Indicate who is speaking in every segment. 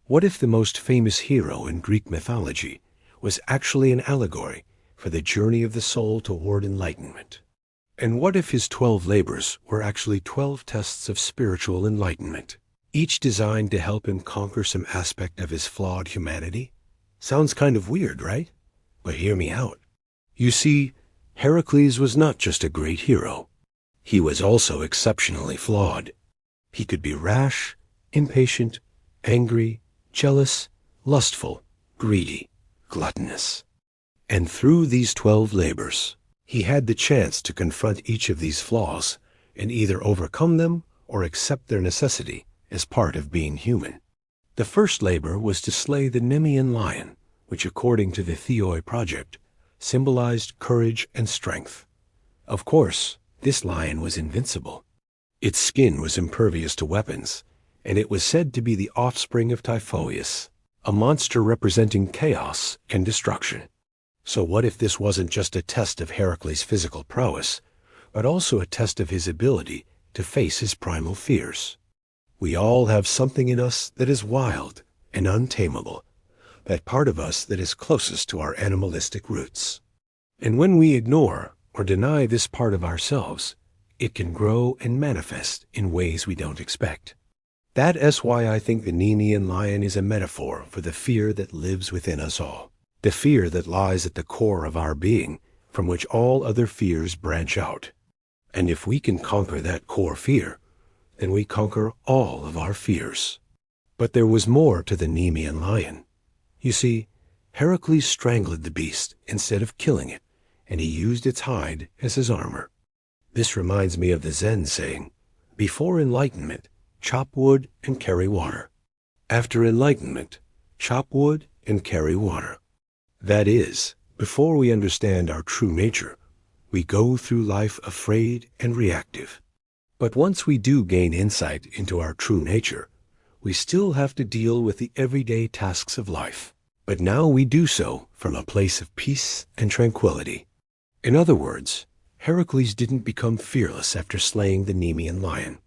Speaker 1: What if the most famous hero in Greek mythology was actually an allegory for the journey of the soul toward enlightenment? And what if his 12 labors were actually 12 tests of spiritual enlightenment, each designed to help him conquer some aspect of his flawed humanity? Sounds kind of weird, right? But hear me out. You see, Heracles was not just a great hero. He was also exceptionally flawed. He could be rash, impatient, angry, jealous, lustful, greedy, gluttonous. And through these 12 labors, he had the chance to confront each of these flaws and either overcome them or accept their necessity as part of being human. The first labor was to slay the Nemean lion, which according to the Theoi project, symbolized courage and strength. Of course, this lion was invincible. Its skin was impervious to weapons, and it was said to be the offspring of Typhoeus, a monster representing chaos and destruction. So what if this wasn't just a test of Heracles' physical prowess, but also a test of his ability to face his primal fears? We all have something in us that is wild and untamable, that part of us that is closest to our animalistic roots. And when we ignore or deny this part of ourselves, it can grow and manifest in ways we don't expect. That is why I think the Nemean lion is a metaphor for the fear that lives within us all, the fear that lies at the core of our being, from which all other fears branch out. And if we can conquer that core fear, then we conquer all of our fears. But there was more to the Nemean lion. You see, Heracles strangled the beast instead of killing it, and he used its hide as his armor. This reminds me of the Zen saying, before enlightenment, chop wood and carry water. After enlightenment, chop wood and carry water. That is, before we understand our true nature, we go through life afraid and reactive. But once we do gain insight into our true nature, we still have to deal with the everyday tasks of life. But now we do so from a place of peace and tranquility. In other words, Heracles didn't become fearless after slaying the Nemean lion.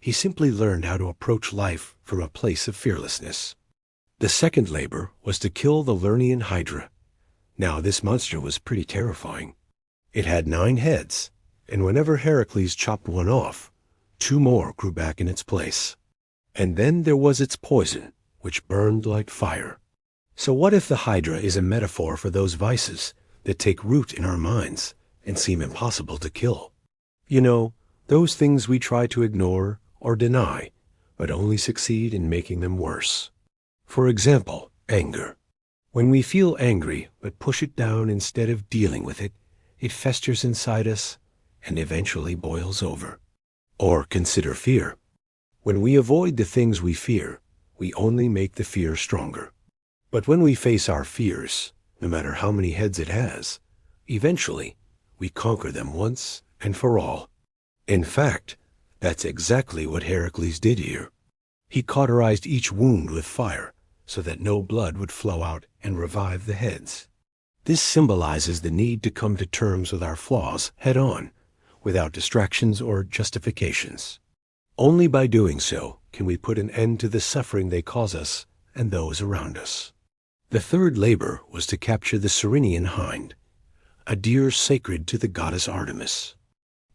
Speaker 1: He simply learned how to approach life from a place of fearlessness. The second labor was to kill the Lernaean Hydra. Now this monster was pretty terrifying. It had 9 heads, and whenever Heracles chopped one off, 2 more grew back in its place. And then there was its poison, which burned like fire. So what if the Hydra is a metaphor for those vices that take root in our minds and seem impossible to kill? You know, those things we try to ignore or deny, but only succeed in making them worse. For example, anger. When we feel angry but push it down instead of dealing with it, it festers inside us and eventually boils over. Or consider fear. When we avoid the things we fear, we only make the fear stronger. But when we face our fears, no matter how many heads it has, eventually we conquer them once and for all. In fact, that's exactly what Heracles did here. He cauterized each wound with fire so that no blood would flow out and revive the heads. This symbolizes the need to come to terms with our flaws head on, without distractions or justifications. Only by doing so can we put an end to the suffering they cause us and those around us. The third labor was to capture the Cyrenian hind, a deer sacred to the goddess Artemis.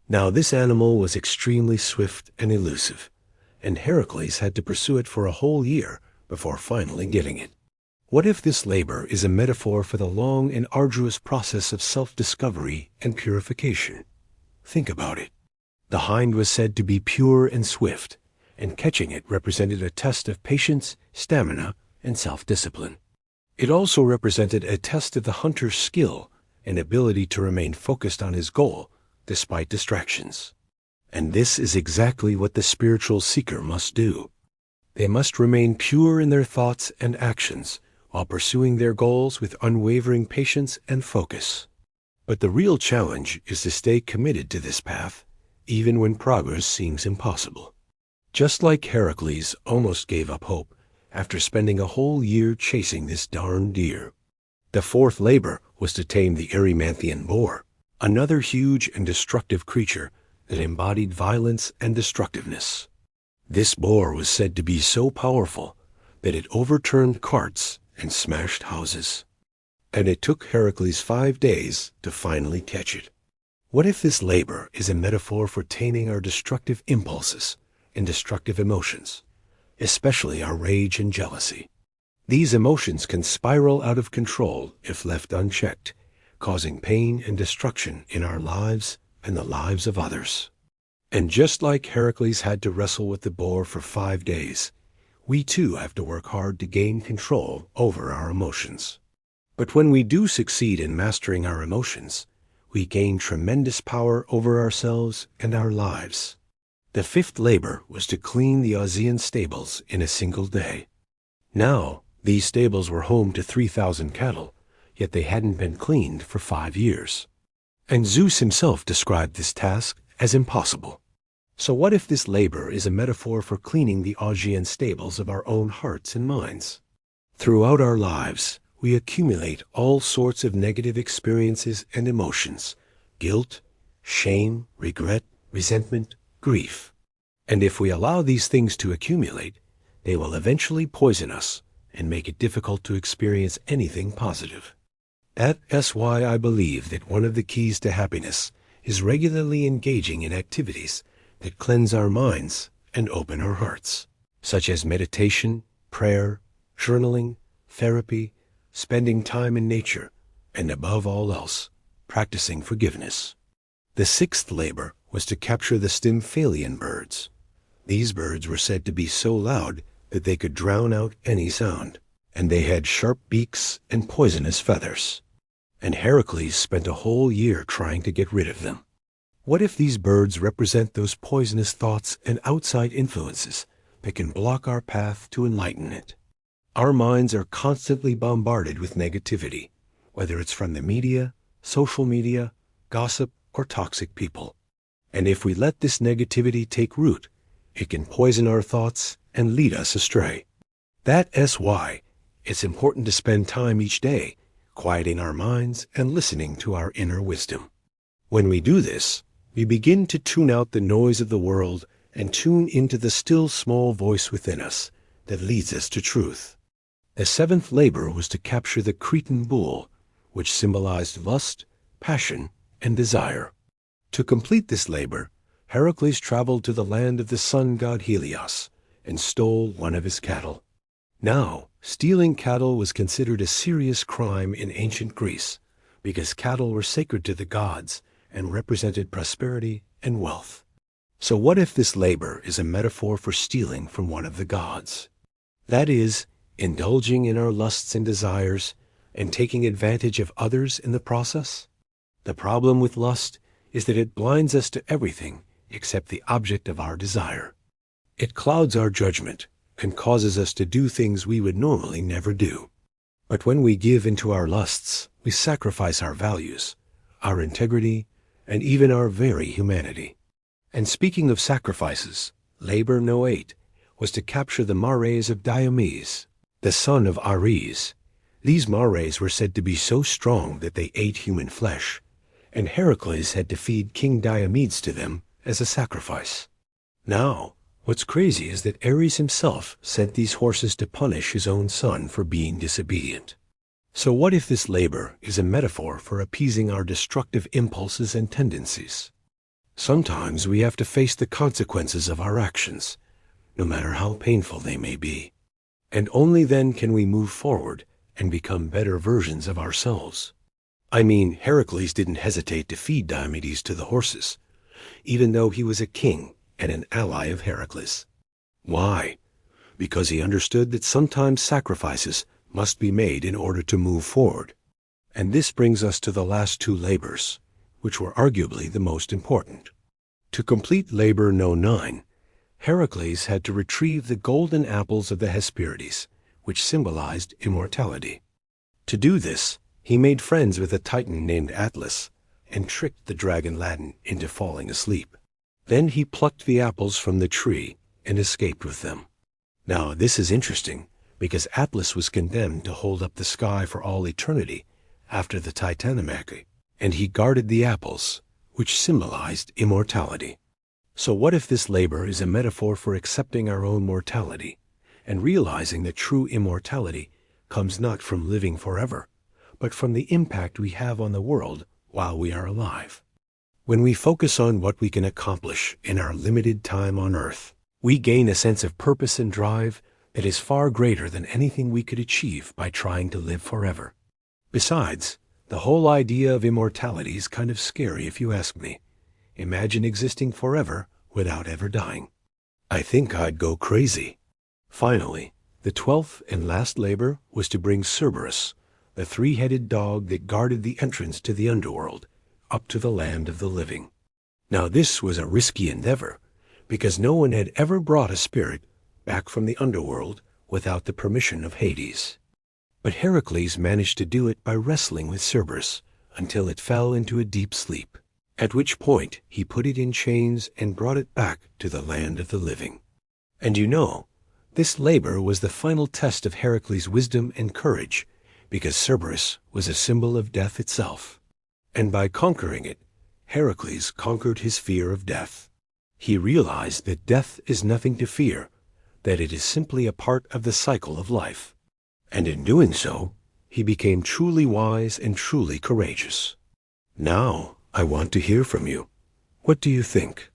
Speaker 1: Now this animal was extremely swift and elusive, and Heracles had to pursue it for a whole year before finally getting it. What if this labor is a metaphor for the long and arduous process of self-discovery and purification? Think about it. The hind was said to be pure and swift, and catching it represented a test of patience, stamina, and self-discipline. It also represented a test of the hunter's skill and ability to remain focused on his goal despite distractions. And this is exactly what the spiritual seeker must do. They must remain pure in their thoughts and actions while pursuing their goals with unwavering patience and focus. But the real challenge is to stay committed to this path, even when progress seems impossible. Just like Heracles almost gave up hope after spending a whole year chasing this darn deer. The fourth labor was to tame the Erymanthian boar, another huge and destructive creature that embodied violence and destructiveness. This boar was said to be so powerful that it overturned carts and smashed houses. And it took Heracles 5 days to finally catch it. What if this labor is a metaphor for taming our destructive impulses and destructive emotions, especially our rage and jealousy? These emotions can spiral out of control if left unchecked, causing pain and destruction in our lives and the lives of others. And just like Heracles had to wrestle with the boar for 5 days, we too have to work hard to gain control over our emotions. But when we do succeed in mastering our emotions, we gain tremendous power over ourselves and our lives. The 5th labor was to clean the Augean stables in a single day. Now, these stables were home to 3,000 cattle, yet they hadn't been cleaned for 5 years. And Zeus himself described this task as impossible. So what if this labor is a metaphor for cleaning the Augean stables of our own hearts and minds? Throughout our lives, we accumulate all sorts of negative experiences and emotions: guilt, shame, regret, resentment, grief. And if we allow these things to accumulate, they will eventually poison us and make it difficult to experience anything positive. That's why I believe that one of the keys to happiness is regularly engaging in activities that cleanse our minds and open our hearts, such as meditation, prayer, journaling, therapy, spending time in nature, and above all else, practicing forgiveness. The 6th labor was to capture the Stymphalian birds. These birds were said to be so loud that they could drown out any sound, and they had sharp beaks and poisonous feathers. And Heracles spent a whole year trying to get rid of them. What if these birds represent those poisonous thoughts and outside influences that can block our path to enlightenment? Our minds are constantly bombarded with negativity, whether it's from the media, social media, gossip, or toxic people. And if we let this negativity take root, it can poison our thoughts and lead us astray. That's why it's important to spend time each day quieting our minds and listening to our inner wisdom. When we do this, we begin to tune out the noise of the world and tune into the still small voice within us that leads us to truth. The 7th labor was to capture the Cretan bull, which symbolized lust, passion, and desire. To complete this labor, Heracles traveled to the land of the sun god Helios and stole one of his cattle. Now, stealing cattle was considered a serious crime in ancient Greece because cattle were sacred to the gods and represented prosperity and wealth. So what if this labor is a metaphor for stealing from one of the gods? That is, indulging in our lusts and desires and taking advantage of others in the process? The problem with lust is that it blinds us to everything except the object of our desire. It clouds our judgment and causes us to do things we would normally never do. But when we give into our lusts, we sacrifice our values, our integrity, and even our very humanity. And speaking of sacrifices, labor no. 8 was to capture the mares of Diomedes, the son of Ares. These mares were said to be so strong that they ate human flesh, and Heracles had to feed King Diomedes to them as a sacrifice. Now, what's crazy is that Ares himself sent these horses to punish his own son for being disobedient. So what if this labor is a metaphor for appeasing our destructive impulses and tendencies? Sometimes we have to face the consequences of our actions, no matter how painful they may be. And only then can we move forward and become better versions of ourselves. I mean, Heracles didn't hesitate to feed Diomedes to the horses, even though he was a king and an ally of Heracles. Why? Because he understood that sometimes sacrifices must be made in order to move forward. And this brings us to the last 2 labors, which were arguably the most important. To complete labor no. 9, Heracles had to retrieve the golden apples of the Hesperides, which symbolized immortality. To do this, he made friends with a titan named Atlas and tricked the dragon Ladon into falling asleep. Then he plucked the apples from the tree and escaped with them. Now, this is interesting because Atlas was condemned to hold up the sky for all eternity after the Titanomachy, and he guarded the apples, which symbolized immortality. So what if this labor is a metaphor for accepting our own mortality and realizing that true immortality comes not from living forever, but from the impact we have on the world while we are alive. When we focus on what we can accomplish in our limited time on earth, we gain a sense of purpose and drive that is far greater than anything we could achieve by trying to live forever. Besides, the whole idea of immortality is kind of scary if you ask me. Imagine existing forever without ever dying. I think I'd go crazy. Finally, the 12th and last labor was to bring Cerberus, the three-headed dog that guarded the entrance to the underworld, up to the land of the living. Now this was a risky endeavor, because no one had ever brought a spirit back from the underworld without the permission of Hades. But Heracles managed to do it by wrestling with Cerberus until it fell into a deep sleep, at which point he put it in chains and brought it back to the land of the living. And you know, this labor was the final test of Heracles' wisdom and courage, because Cerberus was a symbol of death itself. And by conquering it, Heracles conquered his fear of death. He realized that death is nothing to fear, that it is simply a part of the cycle of life. And in doing so, he became truly wise and truly courageous. Now, I want to hear from you. What do you think?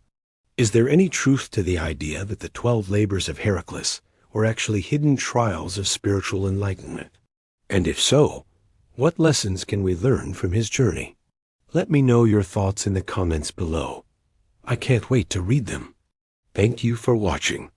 Speaker 1: Is there any truth to the idea that the 12 labors of Heracles were actually hidden trials of spiritual enlightenment? And if so, what lessons can we learn from his journey? Let me know your thoughts in the comments below. I can't wait to read them. Thank you for watching.